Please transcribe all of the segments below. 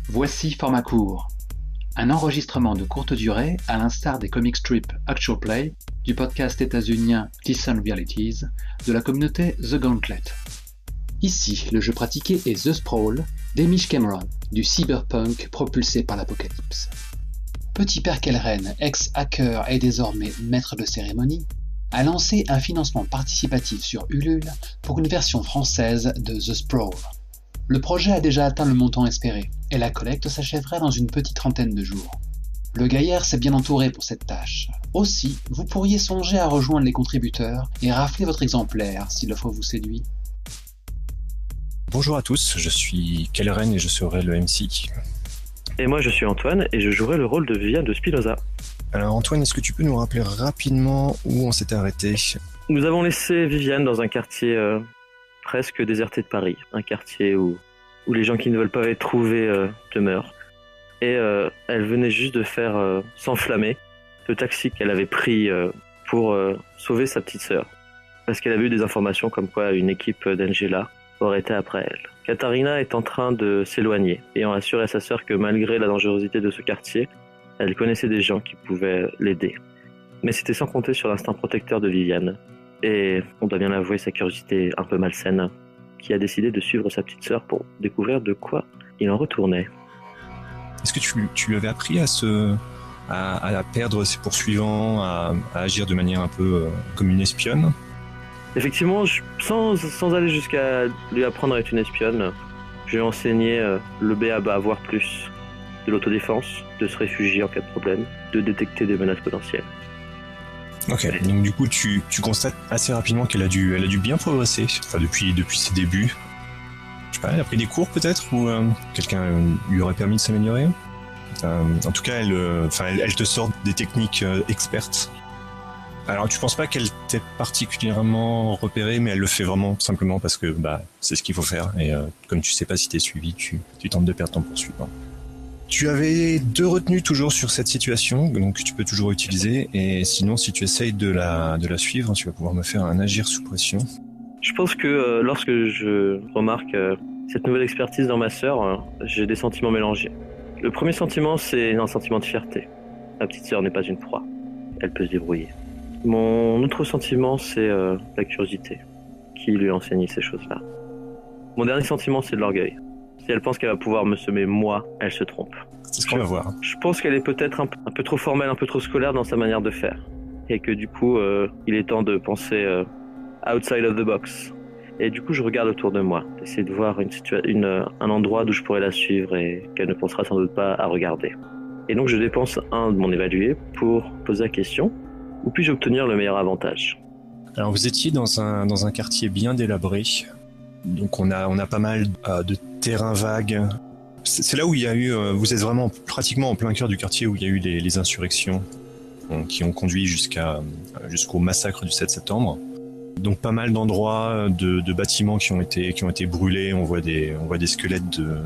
Voici format court. Un enregistrement de courte durée, à l'instar des comic strips Actual Play, du podcast états-unien Decent Realities, de la communauté The Gauntlet. Ici, le jeu pratiqué est The Sprawl, d'Hamish Cameron, du cyberpunk propulsé par l'apocalypse. Petit Père Kellren, ex-hacker et désormais maître de cérémonie, a lancé un financement participatif sur Ulule pour une version française de The Sprawl. Le projet a déjà atteint le montant espéré, et la collecte s'achèverait dans une petite trentaine de jours. Le gaillard s'est bien entouré pour cette tâche. Aussi, vous pourriez songer à rejoindre les contributeurs et rafler votre exemplaire si l'offre vous séduit. Bonjour à tous, je suis Kellren et je serai le MC. Et moi je suis Antoine et je jouerai le rôle de Viviane de Spinoza. Alors Antoine, est-ce que tu peux nous rappeler rapidement où on s'était arrêté ? Nous avons laissé Viviane dans un quartier presque déserté de Paris, un quartier où les gens qui ne veulent pas être trouvés demeurent. Et elle venait juste de faire s'enflammer le taxi qu'elle avait pris pour sauver sa petite sœur. Parce qu'elle avait eu des informations comme quoi une équipe d'Angela aurait été après elle. Katharina est en train de s'éloigner, ayant assuré à sa sœur que malgré la dangerosité de ce quartier, elle connaissait des gens qui pouvaient l'aider. Mais c'était sans compter sur l'instinct protecteur de Viviane. Et on doit bien l'avouer, sa curiosité un peu malsaine, qui a décidé de suivre sa petite sœur pour découvrir de quoi il en retournait. Est-ce que tu lui avais appris à perdre ses poursuivants, à agir de manière un peu comme une espionne ? Effectivement, sans aller jusqu'à lui apprendre à être une espionne, je lui ai enseigné le b.a.-ba, voire plus, de l'autodéfense, de se réfugier en cas de problème, de détecter des menaces potentielles. Ok, donc du coup tu constates assez rapidement qu'elle a dû bien progresser, enfin depuis ses débuts. Je sais pas, elle a pris des cours peut-être, ou quelqu'un lui aurait permis de s'améliorer. En tout cas, elle te sort des techniques expertes. Alors tu penses pas qu'elle t'ait particulièrement repéré, mais elle le fait vraiment simplement parce que c'est ce qu'il faut faire, et comme tu sais pas si t'es suivi, tu tentes de perdre ton poursuivant. Tu avais 2 retenues toujours sur cette situation, donc tu peux toujours utiliser, et sinon si tu essayes de la suivre, tu vas pouvoir me faire un agir sous pression. Je pense que lorsque je remarque cette nouvelle expertise dans ma sœur, j'ai des sentiments mélangés. Le premier sentiment, c'est un sentiment de fierté. Ma petite sœur n'est pas une proie, elle peut se débrouiller. Mon autre sentiment, c'est la curiosité, qui lui a enseigné ces choses-là. Mon dernier sentiment, c'est de l'orgueil. Si elle pense qu'elle va pouvoir me semer moi, elle se trompe. C'est ce qu'on va voir. Je pense qu'elle est peut-être un peu trop formelle, un peu trop scolaire dans sa manière de faire. Et que du coup, il est temps de penser outside of the box. Et du coup, je regarde autour de moi, essayer de voir un endroit d'où je pourrais la suivre et qu'elle ne pensera sans doute pas à regarder. Et donc, je dépense un de mon évalué pour poser la question. Où puis-je obtenir le meilleur avantage ? Alors vous étiez dans un quartier bien délabré, donc on a pas mal de terrains vagues. C'est là où il y a eu, vous êtes vraiment pratiquement en plein cœur du quartier où il y a eu les insurrections qui ont conduit jusqu'au massacre du 7 septembre. Donc pas mal d'endroits de bâtiments qui ont été brûlés. On voit des squelettes de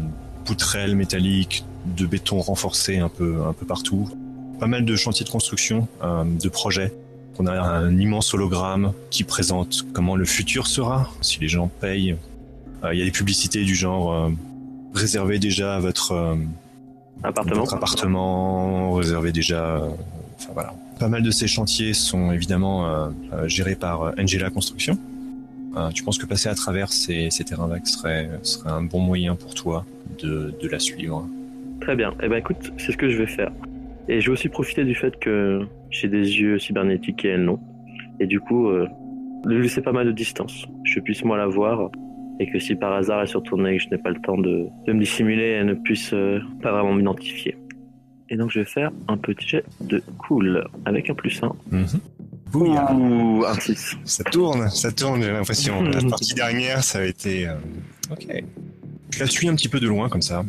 poutrelles métalliques, de béton renforcé un peu partout. Pas mal de chantiers de construction, de projets. On a un immense hologramme qui présente comment le futur sera, si les gens payent. Il y a des publicités du genre réservez déjà votre appartement, réservez déjà... enfin voilà. Pas mal de ces chantiers sont évidemment gérés par Angela Construction. Tu penses que passer à travers ces terrains vagues serait un bon moyen pour toi de la suivre ? Très bien. Eh ben écoute, c'est ce que je vais faire. Et je vais aussi profiter du fait que j'ai des yeux cybernétiques et elle non. Et du coup, lui laisser pas mal de distance. Je puisse moi la voir et que si par hasard elle se retourne et que je n'ai pas le temps de me dissimuler, elle ne puisse pas vraiment m'identifier. Et donc je vais faire un petit jet de cool avec un +1. Bouillard. Ouh, un 6. Ça tourne, j'ai l'impression. La partie dernière, ça a été... Ok. Je la suis un petit peu de loin comme ça,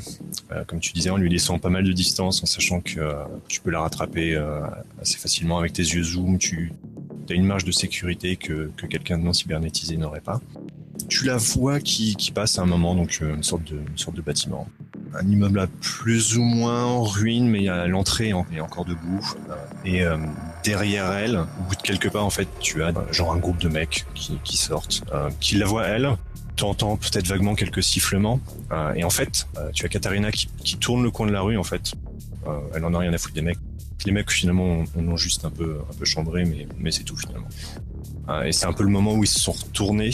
comme tu disais, en lui laissant pas mal de distance, en sachant que tu peux la rattraper assez facilement avec tes yeux zoom. Tu as une marge de sécurité que quelqu'un de non cybernétisé n'aurait pas. Tu la vois qui passe à un moment, donc une sorte de bâtiment. Un immeuble à plus ou moins en ruine, mais l'entrée est encore debout. Et derrière elle, au bout de quelques pas, en fait, tu as genre un groupe de mecs qui sortent, qui la voient elle, Tu entends peut-être vaguement quelques sifflements. Et en fait, tu as Katharina qui tourne le coin de la rue, en fait. Elle en a rien à foutre des mecs. Les mecs, finalement, on ont juste un peu chambré, mais c'est tout, finalement. Et c'est un peu le moment où ils se sont retournés.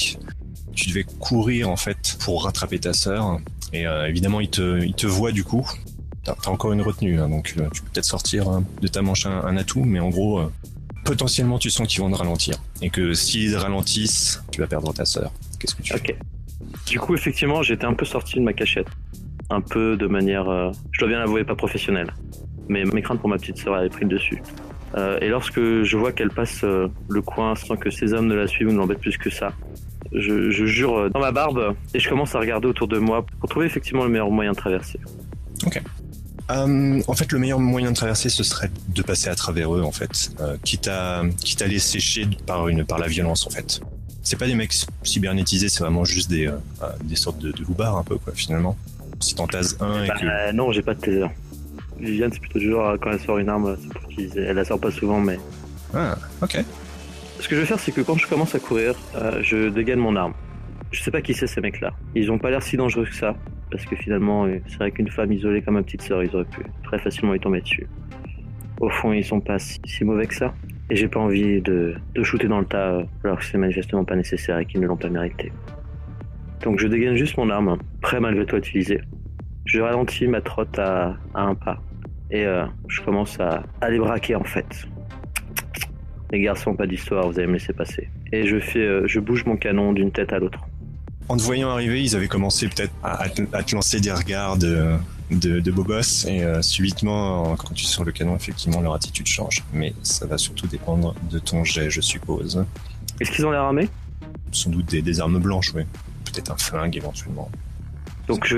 Tu devais courir, en fait, pour rattraper ta sœur. Et évidemment, ils te voient, du coup. T'as encore une retenue, hein, donc tu peux peut-être sortir de ta manche un atout, mais en gros, potentiellement, tu sens qu'ils vont te ralentir. Et que s'ils ralentissent, tu vas perdre ta sœur. Qu'est-ce que tu fais ? Ok. Du coup, effectivement, j'étais un peu sorti de ma cachette. Un peu de manière, je dois bien l'avouer, pas professionnelle. Mais mes craintes pour ma petite sœur avaient pris le dessus. Et lorsque je vois qu'elle passe le coin sans que ces hommes ne la suivent ou ne l'embêtent plus que ça, je jure dans ma barbe et je commence à regarder autour de moi pour trouver effectivement le meilleur moyen de traverser. Ok. En fait, le meilleur moyen de traverser, ce serait de passer à travers eux, en fait, quitte à les sécher par la violence, en fait. C'est pas des mecs cybernétisés, c'est vraiment juste des sortes de loupards, un peu, quoi, finalement. Si t'en tases un et que... Non, j'ai pas de taser. Viviane, c'est plutôt du genre, quand elle sort une arme, c'est pour qu'ils... Elle la sort pas souvent, mais... Ah, ok. Ce que je vais faire, c'est que quand je commence à courir, je dégaine mon arme. Je sais pas qui c'est ces mecs-là. Ils ont pas l'air si dangereux que ça. Parce que finalement, c'est vrai qu'une femme isolée comme ma petite sœur, ils auraient pu très facilement y tomber dessus. Au fond, ils sont pas si mauvais que ça. Et j'ai pas envie de shooter dans le tas alors que c'est manifestement pas nécessaire et qu'ils ne l'ont pas mérité. Donc je dégaine juste mon arme, prêt malgré tout à utiliser. Je ralentis ma trotte à un pas. Et je commence à les braquer en fait. Les garçons, pas d'histoire, vous allez me laisser passer. Et je bouge mon canon d'une tête à l'autre. En te voyant arriver, ils avaient commencé peut-être à te lancer des regards de beau gosse, et subitement, quand tu sors le canon, effectivement, leur attitude change. Mais ça va surtout dépendre de ton jet, je suppose. Est-ce qu'ils ont l'air armés ? Sans doute des armes blanches, oui. Peut-être un flingue, éventuellement. Donc je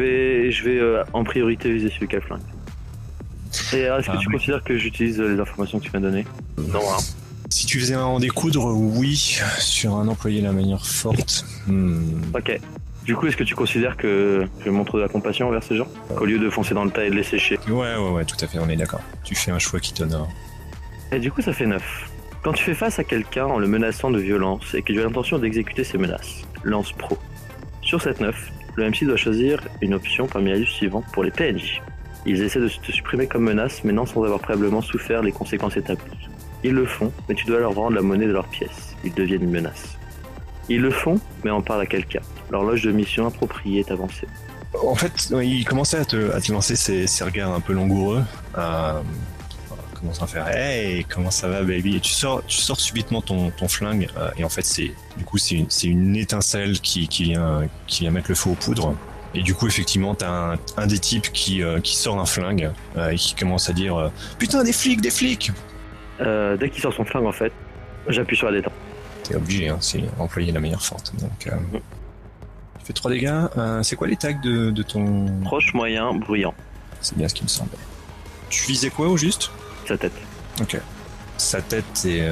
vais en priorité viser celui qui a le flingue. Et alors, est-ce que tu considères que j'utilise les informations que tu m'as données ? Non, hein. Si tu faisais un en découdre, oui. Sur un employé de la manière forte. Ok. Du coup, est-ce que tu considères que je montre de la compassion envers ces gens ? Qu'au lieu de foncer dans le tas et de les sécher ? Ouais, tout à fait, on est d'accord. Tu fais un choix qui t'honore. Et du coup, ça fait 9. Quand tu fais face à quelqu'un en le menaçant de violence et que tu as l'intention d'exécuter ses menaces, lance pro. Sur cette 9, le MC doit choisir une option parmi les listes suivantes pour les PNJ. Ils essaient de te supprimer comme menace, mais non sans avoir préalablement souffert les conséquences établies. Ils le font, mais tu dois leur vendre la monnaie de leurs pièces. Ils deviennent une menace. Ils le font, mais en parlent à quelqu'un. L'horloge de mission appropriée est avancée. En fait, il commençait à te lancer ces regards un peu langoureux. Commence à faire « Hey, comment ça va, baby ?» Et tu sors subitement ton flingue. Et en fait, c'est une étincelle qui vient mettre le feu aux poudres. Et du coup, effectivement, t'as un des types qui sort un flingue et qui commence à dire « Putain, des flics !» Dès qu'il sort son flingue, en fait, j'appuie sur la détente. T'es obligé, hein, c'est employer la meilleure forte. Donc, tu fais 3 dégâts. C'est quoi les tags de ton... Proche, moyen, bruyant. C'est bien ce qui me semble. Tu visais quoi au juste ? Sa tête. Ok. Sa tête est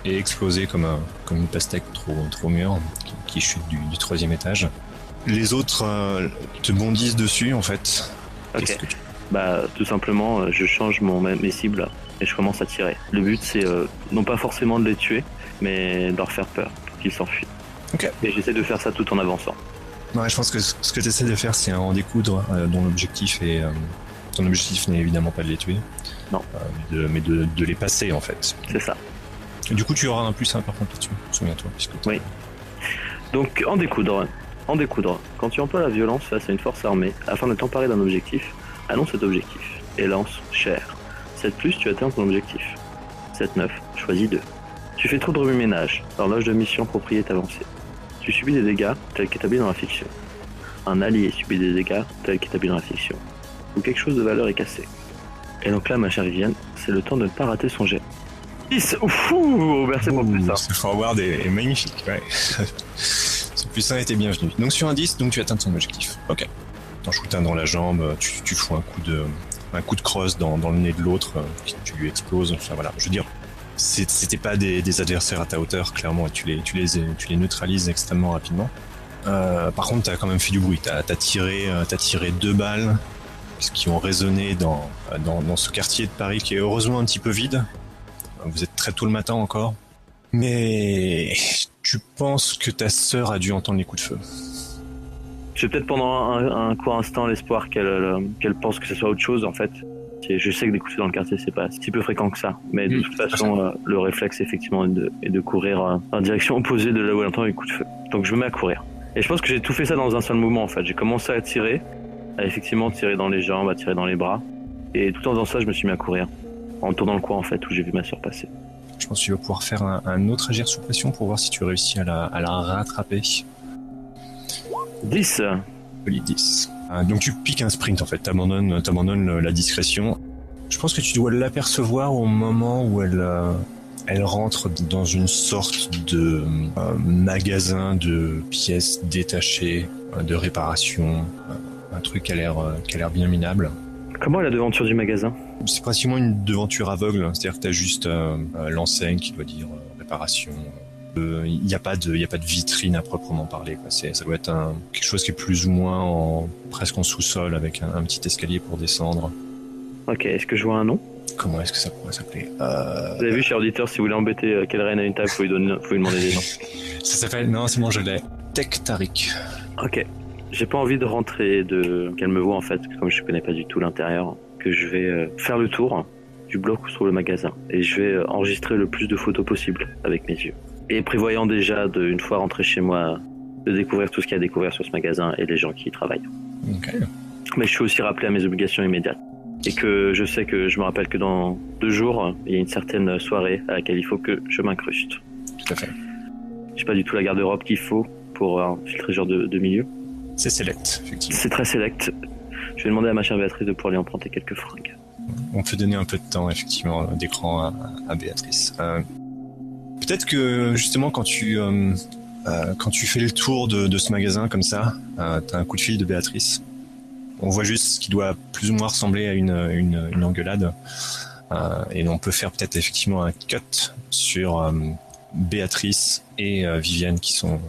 explosée comme une pastèque trop mûre qui chute du 3e étage. Les autres te bondissent dessus, en fait. Ok. Tout simplement, je change mes cibles et je commence à tirer. Le but, c'est non pas forcément de les tuer, mais de leur faire peur pour qu'ils s'enfuient. Ok. Et j'essaie de faire ça tout en avançant. Ouais, je pense que ce que tu essaies de faire, c'est un en découdre dont l'objectif est... ton objectif n'est évidemment pas de les tuer. Non. Mais de les passer, en fait. C'est ça. Et du coup, tu auras un +1 par contre là-dessus, souviens-toi. Oui. Donc, en découdre, quand tu emploies la violence face à une force armée afin de t'emparer d'un objectif, annonce cet objectif et lance cher. 7+, tu atteins ton objectif. 7-9, choisis 2. Tu fais trop de remue-ménage, l'horloge de mission appropriée est avancée. Tu subis des dégâts tels qu'établis dans la fiction. Un allié subit des dégâts tels qu'établis dans la fiction. Ou quelque chose de valeur est cassé. Et donc là, ma chère Viviane, c'est le temps de ne pas rater son jet. 10. Ouh, merci pour le +1. Ce forward est magnifique, ouais. Ce +1 était bienvenu. Donc sur un 10, donc tu atteins ton objectif. Ok. T'en shootes un dans la jambe, tu fous un coup de crosse dans le nez de l'autre, tu lui exploses. Enfin voilà, je veux dire, c'était pas des adversaires à ta hauteur, clairement, et tu les neutralises extrêmement rapidement. Par contre, t'as quand même fait du bruit. T'as tiré 2 balles qui ont résonné dans ce quartier de Paris qui est heureusement un petit peu vide. Vous êtes très tôt le matin encore. Mais tu penses que ta sœur a dû entendre les coups de feu. J'ai peut-être pendant un court instant l'espoir qu'elle pense que ce soit autre chose en fait. Je sais que des coups de feu dans le quartier c'est pas si peu fréquent que ça, mais de toute façon le réflexe effectivement est de courir en direction opposée de là où elle entend les coups de feu. Donc je me mets à courir. Et je pense que j'ai tout fait ça dans un seul mouvement en fait. J'ai commencé à tirer, à effectivement tirer dans les jambes, à tirer dans les bras. Et tout en faisant ça, je me suis mis à courir. En tournant le coin en fait où j'ai vu ma sœur passer. Je pense que tu vas pouvoir faire un autre agir sous pression pour voir si tu réussis à la rattraper. 10. Joli 10. Donc tu piques un sprint en fait, t'abandonnes la discrétion. Je pense que tu dois l'apercevoir au moment où elle rentre dans une sorte de magasin de pièces détachées, de réparation, un truc qui a l'air bien minable. Comment est la devanture du magasin? C'est pratiquement une devanture aveugle, c'est-à-dire que t'as juste l'enseigne qui doit dire réparation. Il n'y a pas de vitrine à proprement parler, quoi. Ça doit être quelque chose qui est plus ou moins presque en sous-sol avec un petit escalier pour descendre. Ok, est-ce que je vois un nom? Comment est-ce que ça pourrait s'appeler Vous avez vu, cher auditeur, si vous voulez embêter Kelren à une table, faut lui demander des noms. Ça s'appelle... Non, c'est bon, je l'ai. Tech Tariq. Ok. J'ai pas envie de rentrer, qu'elle me voit en fait, comme je connais pas du tout l'intérieur, que je vais faire le tour du bloc sur le magasin. Et je vais enregistrer le plus de photos possible avec mes yeux. Et prévoyant déjà, une fois rentré chez moi, de découvrir tout ce qu'il y a à découvrir sur ce magasin et les gens qui y travaillent. Ok. Mais je suis aussi rappelé à mes obligations immédiates. Et que je sais que je me rappelle que dans 2 jours, il y a une certaine soirée à laquelle il faut que je m'incruste. Tout à fait. J'ai pas du tout la garde-robe qu'il faut pour infiltrer ce genre de milieu. C'est select, effectivement. C'est très select. Je vais demander à ma chère Béatrice de pouvoir lui emprunter quelques fringues. On peut donner un peu de temps, effectivement, d'écran à Béatrice. Peut-être que, justement, quand tu fais le tour de ce magasin comme ça, t'as un coup de fil de Béatrice. On voit juste ce qui doit plus ou moins ressembler à une engueulade. Et on peut faire peut-être effectivement un cut sur Béatrice et Viviane qui sont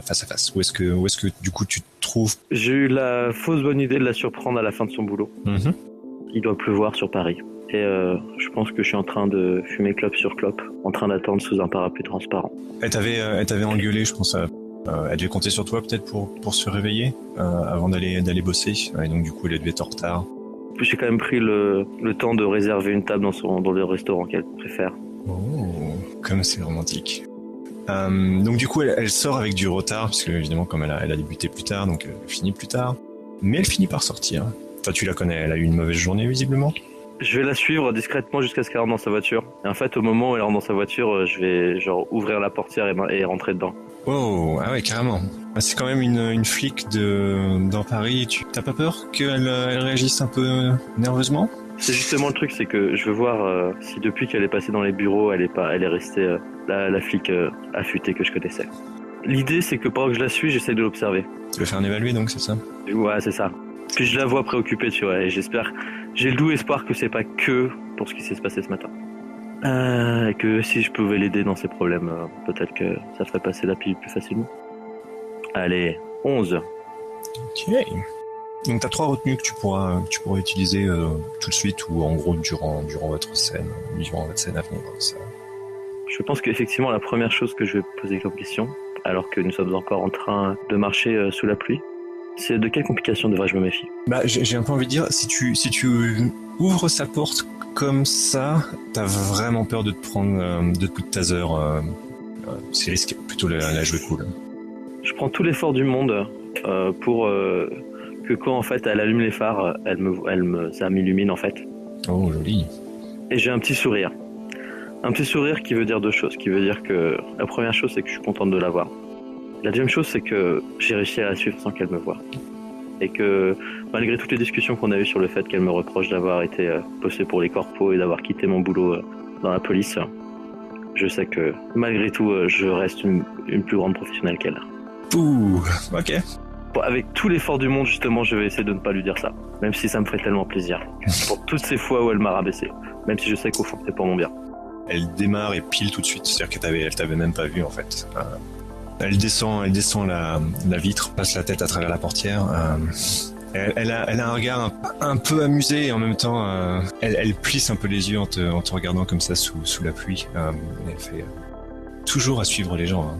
face à face. Où est-ce que du coup tu te trouves? J'ai eu la fausse bonne idée de la surprendre à la fin de son boulot. Mm-hmm. Il doit pleuvoir sur Paris. Et je pense que je suis en train de fumer clope sur clope, en train d'attendre sous un parapluie transparent. Elle t'avait engueulé, je pense. Elle devait compter sur toi peut-être pour se réveiller avant d'aller bosser. Et donc du coup elle devait être en retard. J'ai quand même pris le temps de réserver une table dans le restaurant qu'elle préfère. Oh, comme c'est romantique. Donc du coup elle sort avec du retard, parce que évidemment comme elle a débuté plus tard, donc elle finit plus tard. Mais elle finit par sortir. Enfin tu la connais, elle a eu une mauvaise journée visiblement. Je vais la suivre discrètement jusqu'à ce qu'elle rentre dans sa voiture. Et en fait au moment où elle rentre dans sa voiture, je vais ouvrir la portière et rentrer dedans. Oh, ah ouais, carrément. C'est quand même une flic dans Paris. T'as pas peur qu'elle réagisse un peu nerveusement? C'est justement le truc, c'est que je veux voir si depuis qu'elle est passée dans les bureaux, elle est restée la flic affûtée que je connaissais. L'idée, c'est que pendant que je la suis, j'essaie de l'observer. Tu veux faire un évaluer donc, c'est ça? Ouais, c'est ça. Puis je la vois préoccupée, tu vois, et j'ai le doux espoir que c'est pas que pour ce qui s'est passé ce matin. Et que si je pouvais l'aider dans ses problèmes, peut-être que ça ferait passer la pilule plus facilement. Allez, 11. Ok. Donc t'as 3 retenues que tu pourras utiliser tout de suite ou en gros durant votre scène à venir. Ça. Je pense qu'effectivement la première chose que je vais poser comme question, alors que nous sommes encore en train de marcher sous la pluie, c'est de quelles complications devrais-je me méfier? Bah j'ai un peu envie de dire, si tu ouvres sa porte comme ça, t'as vraiment peur de te prendre 2 coups de taser. C'est risqué, plutôt la jouer cool. Je prends tout l'effort du monde pour que quand en fait elle allume les phares, ça m'illumine en fait. Oh joli. Et j'ai un petit sourire. Un petit sourire qui veut dire 2 choses. Qui veut dire que la première chose c'est que je suis contente de la voir. La deuxième chose c'est que j'ai réussi à la suivre sans qu'elle me voie. Et que malgré toutes les discussions qu'on a eues sur le fait qu'elle me reproche d'avoir été bossée pour les corpos et d'avoir quitté mon boulot dans la police, je sais que malgré tout je reste une plus grande professionnelle qu'elle. Ouh, ok. Bon, avec tout l'effort du monde justement je vais essayer de ne pas lui dire ça, même si ça me ferait tellement plaisir. Pour toutes ces fois où elle m'a rabaissé, même si je sais qu'au fond c'est pour mon bien. Elle démarre et pile tout de suite, c'est-à-dire qu'elle t'avait même pas vu en fait. Elle descend la vitre, passe la tête à travers la portière. Elle a un regard un peu amusé et en même temps, elle plisse un peu les yeux en te regardant comme ça sous la pluie. Elle fait toujours à suivre les gens. Hein.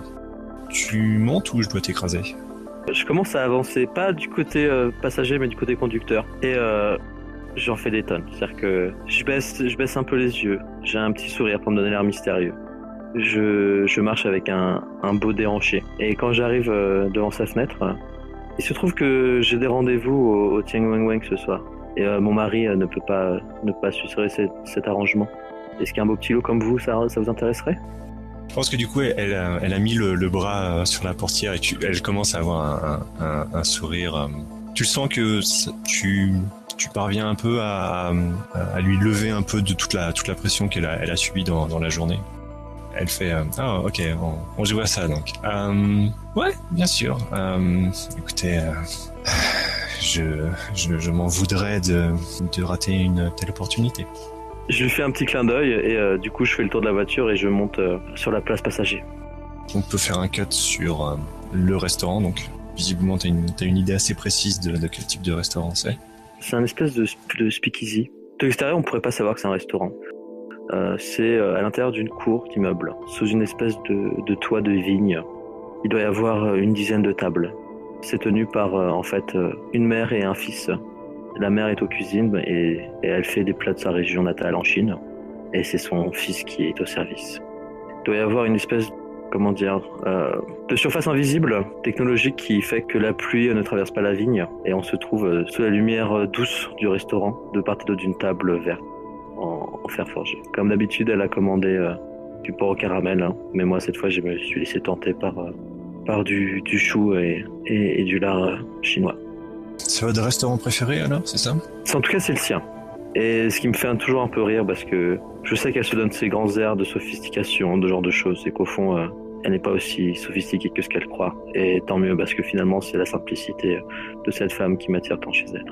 Tu montes ou je dois t'écraser? Je commence à avancer, pas du côté passager, mais du côté conducteur. Et j'en fais des tonnes. C'est-à-dire que je baisse un peu les yeux. J'ai un petit sourire pour me donner l'air mystérieux. Je marche avec un beau déhanché. Et quand j'arrive devant sa fenêtre, il se trouve que j'ai des rendez-vous au Tieng Weng Weng ce soir. Et mon mari ne peut pas suivre cet arrangement. Est-ce qu'un beau petit lot comme vous, ça vous intéresserait ? Je pense que du coup, elle a mis le bras sur la portière et elle commence à avoir un sourire. Tu sens que tu parviens un peu à lui lever un peu de toute la pression qu'elle a subie dans la journée. Elle fait ok, on joue à ça donc. Ouais, bien sûr. Écoutez, je m'en voudrais de rater une telle opportunité. Je lui fais un petit clin d'œil et du coup je fais le tour de la voiture et je monte sur la place passager. On peut faire un cut sur le restaurant, donc visiblement t'as une idée assez précise de quel type de restaurant c'est. C'est un espèce de speakeasy. De l'extérieur on pourrait pas savoir que c'est un restaurant. C'est à l'intérieur d'une cour d'immeuble, sous une espèce de toit de vigne. Il doit y avoir une dizaine de tables. C'est tenu par en fait une mère et un fils. La mère est aux cuisines et elle fait des plats de sa région natale en Chine. Et c'est son fils qui est au service. Il doit y avoir une espèce, de surface invisible, technologique qui fait que la pluie ne traverse pas la vigne. Et on se trouve sous la lumière douce du restaurant, de part et d'autre d'une table verte en fer forgé. Comme d'habitude, elle a commandé du porc au caramel. Hein. Mais moi, cette fois, je me suis laissé tenter par du chou et du lard chinois. C'est votre restaurant préféré alors, c'est ça ? En tout cas, c'est le sien. Et ce qui me fait toujours un peu rire parce que je sais qu'elle se donne ces grands airs de sophistication, de genre de choses, et qu'au fond, elle n'est pas aussi sophistiquée que ce qu'elle croit. Et tant mieux parce que finalement, c'est la simplicité de cette femme qui m'attire tant chez elle.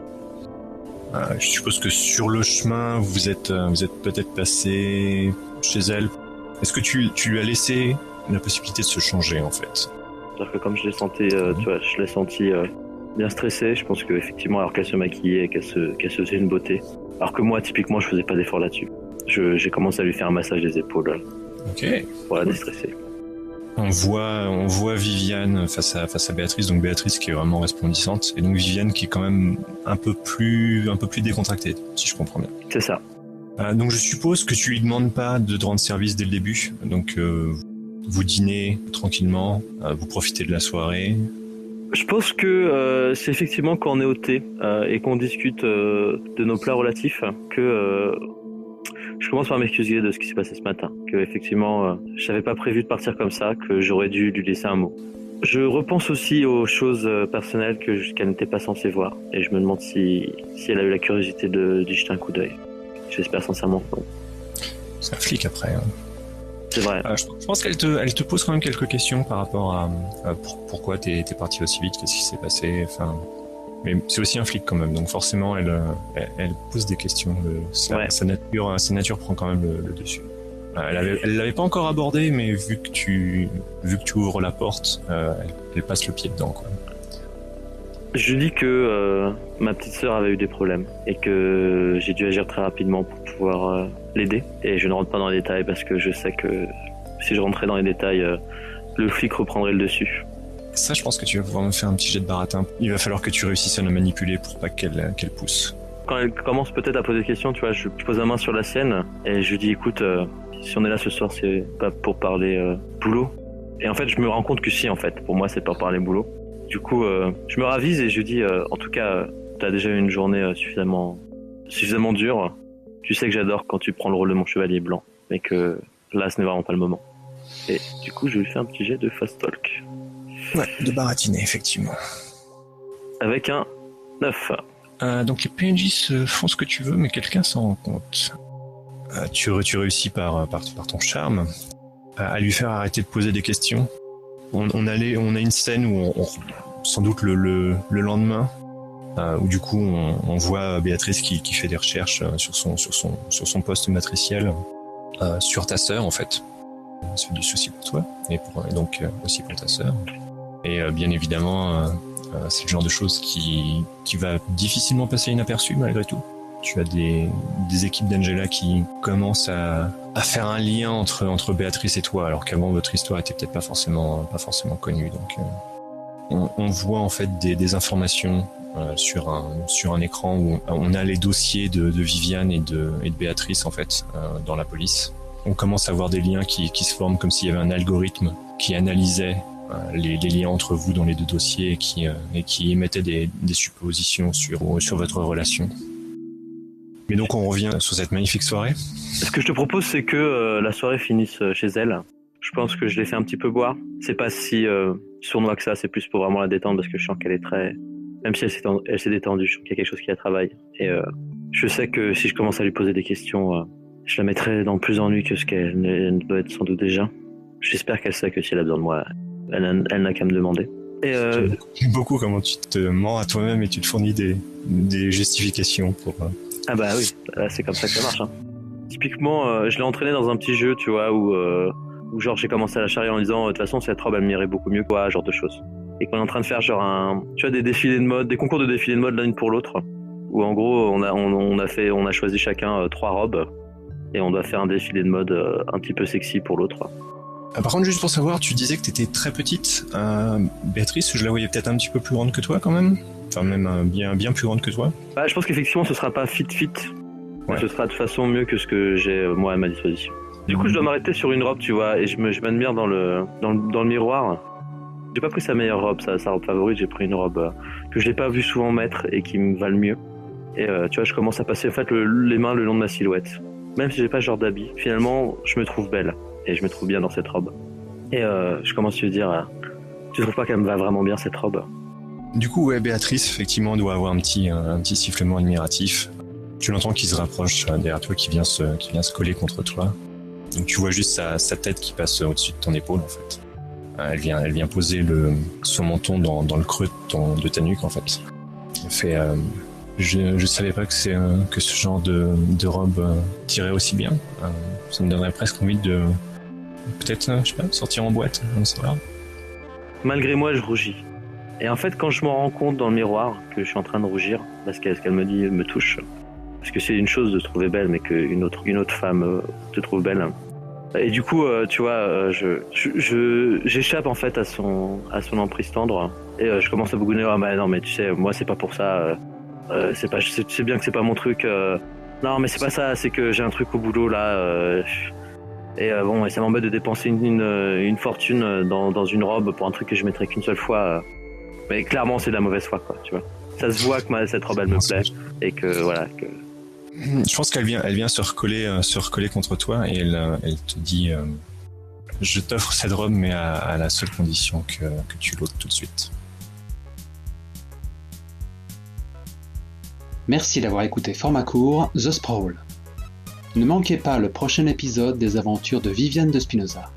Je suppose que sur le chemin, vous êtes peut-être passé chez elle. Est-ce que tu lui as laissé la possibilité de se changer en fait ? C'est-à-dire que comme je l'ai senti, je l'ai senti bien stressée. Je pense qu'effectivement, alors qu'elle se maquillait et qu'elle se faisait une beauté. Alors que moi, typiquement, je faisais pas d'effort là-dessus. J'ai commencé à lui faire un massage des épaules. Ok. Pour la déstresser. On voit Viviane face à Béatrice, donc Béatrice qui est vraiment resplendissante, et donc Viviane qui est quand même un peu plus décontractée, si je comprends bien. C'est ça. Donc je suppose que tu lui demandes pas de te rendre service dès le début. Donc vous dînez tranquillement, vous profitez de la soirée. Je pense que c'est effectivement quand on est au thé et qu'on discute de nos plats relatifs que je commence par m'excuser de ce qui s'est passé ce matin. Que effectivement, j'avais pas prévu de partir comme ça, que j'aurais dû lui laisser un mot. Je repense aussi aux choses personnelles qu'elle n'était pas censée voir. Et je me demande si elle a eu la curiosité d'y jeter un coup d'œil. J'espère sincèrement que non. C'est un flic après. Hein. C'est vrai. Je pense qu'elle te pose quand même quelques questions par rapport à pourquoi t'es parti aussi vite, qu'est-ce qui s'est passé. Enfin, mais c'est aussi un flic quand même, donc forcément elle pose des questions. Sa nature prend quand même le dessus. Elle l'avait pas encore abordé, mais vu que tu ouvres la porte, elle passe le pied dedans, quoi. Je dis que ma petite sœur avait eu des problèmes et que j'ai dû agir très rapidement pour pouvoir l'aider. Et je ne rentre pas dans les détails parce que je sais que si je rentrais dans les détails, le flic reprendrait le dessus. Ça, je pense que tu vas pouvoir me faire un petit jet de baratin. Il va falloir que tu réussisses à la manipuler pour pas qu'elle pousse. Quand elle commence peut-être à poser des questions, tu vois, je pose la main sur la sienne et je lui dis écoute, si on est là ce soir, c'est pas pour parler boulot. Et en fait, je me rends compte que si, en fait, pour moi, c'est pas pour parler boulot. Du coup, je me ravise et je lui dis en tout cas, t'as déjà eu une journée suffisamment dure. Tu sais que j'adore quand tu prends le rôle de mon chevalier blanc, mais que là, ce n'est vraiment pas le moment. Et du coup, je lui fais un petit jet de fast talk. Ouais, de baratiner, effectivement. Avec un 9. Donc les PNJ font ce que tu veux, mais quelqu'un s'en rend compte. Tu réussis par ton charme à lui faire arrêter de poser des questions. On a une scène où sans doute le lendemain, où du coup on voit Béatrice qui fait des recherches sur son poste matriciel sur ta sœur en fait. C'est du souci pour toi et donc aussi pour ta sœur. Et bien évidemment, c'est le genre de choses qui va difficilement passer inaperçu malgré tout. Tu as des équipes d'Angela qui commencent à faire un lien entre Béatrice et toi, alors qu'avant votre histoire était peut-être pas forcément connue. Donc on voit en fait des informations sur un écran où on a les dossiers de Viviane et de Béatrice en fait dans la police. On commence à voir des liens qui se forment comme s'il y avait un algorithme qui analysait les liens entre vous dans les deux dossiers et qui émettait des suppositions sur votre relation. Mais donc on revient sur cette magnifique soirée. Ce que je te propose, c'est que la soirée finisse chez elle. Je pense que je l'ai fait un petit peu boire. C'est pas si sournois que ça, c'est plus pour vraiment la détendre parce que je sens qu'elle est très... Même si elle s'est détendue, je sens qu'il y a quelque chose qui la travaille. Et je sais que si je commence à lui poser des questions, je la mettrai dans plus d'ennui que ce qu'elle ne doit être sans doute déjà. J'espère qu'elle sait que si elle a besoin de moi, elle n'a qu'à me demander. Et J'aime beaucoup comment tu te mens à toi-même et tu te fournis des justifications pour... Ah bah oui, c'est comme ça que ça marche. Hein. Typiquement, je l'ai entraîné dans un petit jeu, tu vois, où genre j'ai commencé à la charrier en disant de toute façon cette robe elle m'irait beaucoup mieux que toi, genre de choses. Et qu'on est en train de faire genre des défilés de mode, des concours de défilés de mode l'une pour l'autre, où en gros on a choisi chacun 3 robes et on doit faire un défilé de mode un petit peu sexy pour l'autre. Par contre, juste pour savoir, tu disais que tu étais très petite. Béatrice, je la voyais peut-être un petit peu plus grande que toi quand même. Enfin, même bien plus grande que toi. Bah, je pense qu'effectivement ce sera pas fit. Ouais. Ce sera de toute façon mieux que ce que j'ai moi à ma disposition. Du coup, je dois m'arrêter sur une robe, tu vois, et je m'admire dans le miroir. J'ai pas pris sa meilleure robe, sa robe favorite, j'ai pris une robe que je l'ai pas vu souvent mettre et qui me va le mieux. Et tu vois, je commence à passer en fait les mains le long de ma silhouette. Même si j'ai pas ce genre d'habit, finalement, je me trouve belle et je me trouve bien dans cette robe. Et je commence à lui dire, tu trouves pas qu'elle me va vraiment bien cette robe? Du coup, ouais, Béatrice, effectivement, doit avoir un petit sifflement admiratif. Tu l'entends qui se rapproche derrière toi, qui vient se coller contre toi. Donc tu vois juste sa tête qui passe au-dessus de ton épaule, en fait. Elle vient poser son menton dans le creux de ta nuque, en fait. Elle fait je savais pas que ce genre de robe tirait aussi bien. Ça me donnerait presque envie de peut-être, je sais pas, sortir en boîte, on sait pas. Malgré moi, je rougis. Et en fait, quand je me rends compte dans le miroir que je suis en train de rougir, parce que ce qu'elle me dit me touche, parce que c'est une chose de se trouver belle, mais qu'une autre femme te trouve belle. Et du coup, tu vois, j'échappe en fait à son emprise tendre, et je commence à bougonner. Ah bah non, mais tu sais, moi c'est pas pour ça. C'est bien que c'est pas mon truc. Non, mais c'est pas ça. C'est que j'ai un truc au boulot là. Et bon, et ça m'embête de dépenser une fortune dans une robe pour un truc que je mettrai qu'une seule fois. Mais clairement, c'est de la mauvaise foi, quoi. Tu vois. Ça se voit que cette robe elle me plaît et que voilà que. Je pense qu'elle vient se recoller contre toi et elle te dit je t'offre cette robe mais à la seule condition que tu l'ôtes tout de suite. Merci d'avoir écouté format court The Sprawl. Ne manquez pas le prochain épisode des aventures de Viviane de Spinoza.